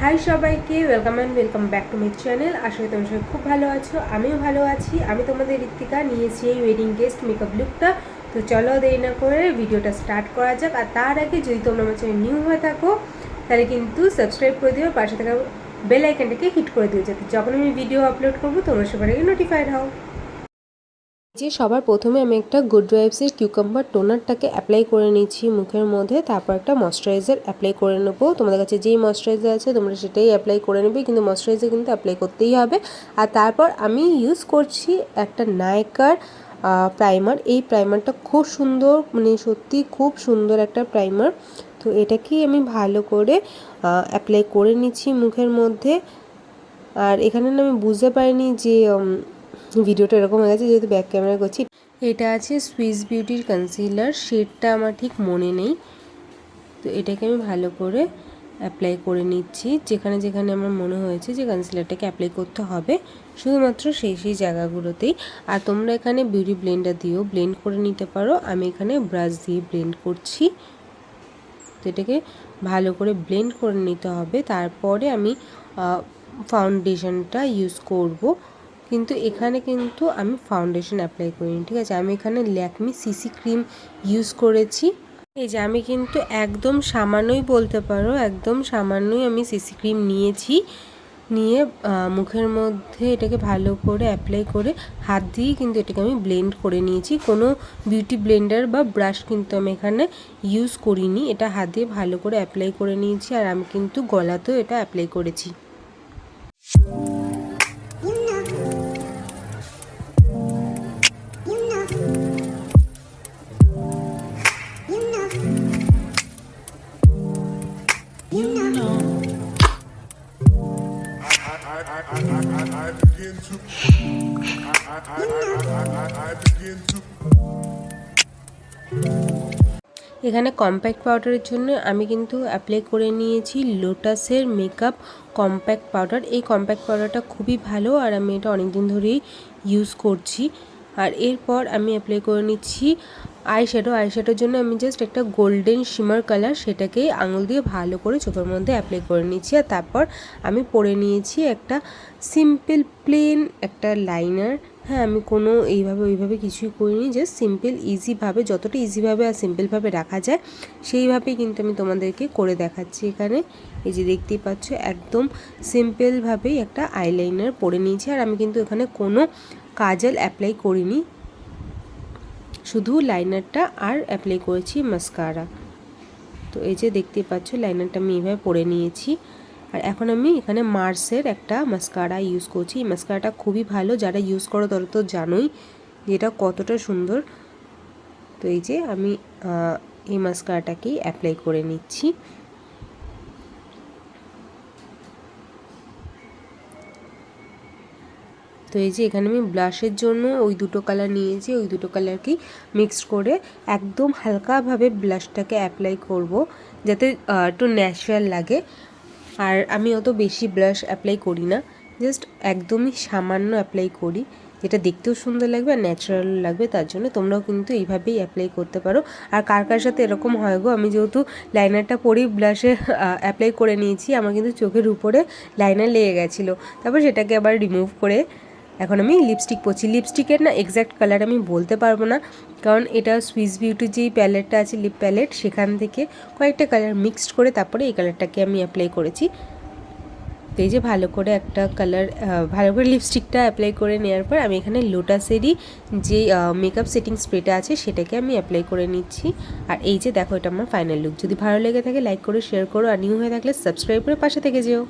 High সবাইকে, welcome back to my channel. আশা করি তোমরা সবাই খুব ভালো আছো, আমিও ভালো আছি। আমি তোমাদের ঋত্বিকা নিয়েছি এই ওয়েডিং গেস্ট মেকআপ লুকটা। তো চলো দেরি না করে ভিডিওটা স্টার্ট করা যাক। আর তার আগে যদি তোমরা আমার চ্যানেল নিউ হয়ে থাকো তাহলে কিন্তু সাবস্ক্রাইব করে দিও, পাশে থাকা বেল আইকনটাকে হিট করে দিও, যাতে যখন আমি ভিডিও আপলোড করবো তোমরা সবার আগে নোটিফাইড হও। যে সবার প্রথমে আমি একটা গুড ভাইবসের কিউকাম্বার টোনারটাকে অ্যাপ্লাই করে নিচ্ছি মুখের মধ্যে, তারপর একটা ময়শ্চারাইজার অ্যাপ্লাই করে নেবো। তোমাদের কাছে যেই ময়শ্চারাইজার আছে তোমরা সেটাই অ্যাপ্লাই করে নেবে, কিন্তু ময়শ্চারাইজার কিন্তু অ্যাপ্লাই করতেই হবে। আর তারপর আমি ইউজ করছি একটা নাইকার প্রাইমার। এই প্রাইমারটা খুব সুন্দর, মানে সত্যি খুব সুন্দর একটা প্রাইমার। তো এটাকেই আমি ভালো করে অ্যাপ্লাই করে নিচ্ছি মুখের মধ্যে। আর এখানে আমি বুঝতে পারিনি যে ভিডিওটা এরকম হয়ে গেছে, যেহেতু ব্যাক ক্যামেরা করছি। এটা আছে সুইস বিউটির কনসিলার, শেডটা আমার ঠিক মনে নেই। তো এটাকে আমি ভালো করে অ্যাপ্লাই করে নিচ্ছি যেখানে যেখানে আমার মনে হয়েছে যে কনসিলারটাকে অ্যাপ্লাই করতে হবে, শুধুমাত্র সেই জায়গাগুলোতেই। আর তোমরা এখানে বিউটি ব্লেন্ডার দিয়েও ব্লেন্ড করে নিতে পারো, আমি এখানে ব্রাশ দিয়ে ব্লেন্ড করছি। তো এটাকে ভালো করে ব্লেন্ড করে নিতে হবে। তারপরে আমি ফাউন্ডেশনটা ইউজ করব, কিন্তু এখানে কিন্তু আমি ফাউন্ডেশন অ্যাপ্লাই করিনি, ঠিক আছে। আমি এখানে ল্যাকমি সিসি ক্রিম ইউজ করেছি। এই যে আমি কিন্তু একদম সামান্যই বলতে পারো, একদম সামান্যই আমি সিসি ক্রিম নিয়েছি, নিয়ে মুখের মধ্যে এটাকে ভালো করে অ্যাপ্লাই করে হাত দিয়েই কিন্তু এটাকে আমি ব্লেন্ড করে নিয়েছি। কোনো বিউটি ব্লেন্ডার বা ব্রাশ কিন্তু আমি এখানে ইউজ করিনি, এটা হাত দিয়ে ভালো করে অ্যাপ্লাই করে নিয়েছি। আর আমি কিন্তু গলাতেও এটা অ্যাপ্লাই করেছি। এখানে কম্প্যাক্ট পাউডারের জন্য আমি কিন্তু অ্যাপ্লাই করে নিয়েছি লোটাসের মেকআপ কম্প্যাক্ট পাউডার। এই কম্প্যাক্ট পাউডারটা খুবই ভালো, আর আমি এটা অনেক দিন ধরেই ইউজ করছি। আর এরপর আমি অ্যাপ্লাই করে নিচ্ছি আইশ্যাডোর জন্য আমি জাস্ট একটা গোল্ডেন শিমার কালার, সেটাকেই আঙুল দিয়ে ভালো করে চোখের মধ্যে অ্যাপ্লাই করে নিচ্ছি। আর তারপর আমি পরে নিয়েছি একটা সিম্পল প্লেন একটা লাইনার। হ্যাঁ, আমি কোনো ওইভাবে কিছুই করিনি, জাস্ট সিম্পল ইজিভাবে, যতটা ইজিভাবে আর সিম্পলভাবে রাখা যায় সেইভাবেই কিন্তু আমি তোমাদেরকে করে দেখাচ্ছি। এখানে এই যে দেখতেই পাচ্ছ, একদম সিম্পলভাবেই একটা আইলাইনার পরে নিয়েছি। আর আমি কিন্তু এখানে কোনো কাজল অ্যাপ্লাই করিনি, শুধু লাইনারটা আর অ্যাপ্লাই করেছি মাস্কারা। তো এই যে দেখতেই পাচ্ছ লাইনারটা আমি এইভাবে পরে নিয়েছি। আর এখন আমি এখানে মার্সের একটা মাস্কারা ইউজ করছি। এই মাস্কারাটা খুবই ভালো, যারা ইউজ করো তারা তো জানোই যে এটা কতটা সুন্দর। তো এই যে আমি এই মাস্কারাটাকেই অ্যাপ্লাই করে নিচ্ছি। তো এই যে এখানে আমি ব্লাশের জন্য ওই দুটো কালার নিয়েছি, ওই দুটো কালারকেই মিক্সড করে একদম হালকাভাবে ব্লাশটাকে অ্যাপ্লাই করব, যাতে একটু ন্যাচারাল লাগে। আর আমি অত বেশি ব্লাশ অ্যাপ্লাই করি না, জাস্ট একদমই সামান্য অ্যাপ্লাই করি, যেটা দেখতেও সুন্দর লাগবে আর ন্যাচারাল লাগবে। তার জন্য তোমরাও কিন্তু এইভাবেই অ্যাপ্লাই করতে পারো। আর কার কার সাথে এরকম হয় গো, আমি যেহেতু লাইনারটা পরেই ব্লাশে অ্যাপ্লাই করে নিয়েছি, আমার কিন্তু চোখের উপরে লাইনার লেগে গেছিলো, তারপর সেটাকে আবার রিমুভ করে এখন আমি লিপস্টিক পরছি। লিপস্টিকের না এক্স্যাক্ট কালার আমি বলতে পারবো না, কারণ এটা সুইস বিউটির যেই প্যালেটটা আছে, লিপ প্যালেট, সেখান থেকে কয়েকটা কালার মিক্সড করে তারপরে এই কালারটাকে আমি অ্যাপ্লাই করেছি। তো এই যে ভালো করে একটা কালার, ভালো করে লিপস্টিকটা অ্যাপ্লাই করে নেওয়ার পর আমি এখানে লোটাসেরই যে মেকআপ সেটিং স্প্রেটা আছে সেটাকে আমি অ্যাপ্লাই করে নিচ্ছি। আর এই যে দেখো, এটা আমার ফাইনাল লুক। যদি ভালো লেগে থাকে লাইক করো, শেয়ার করো, আর নিউ হয়ে থাকলে সাবস্ক্রাইব করে পাশে থেকে যেও।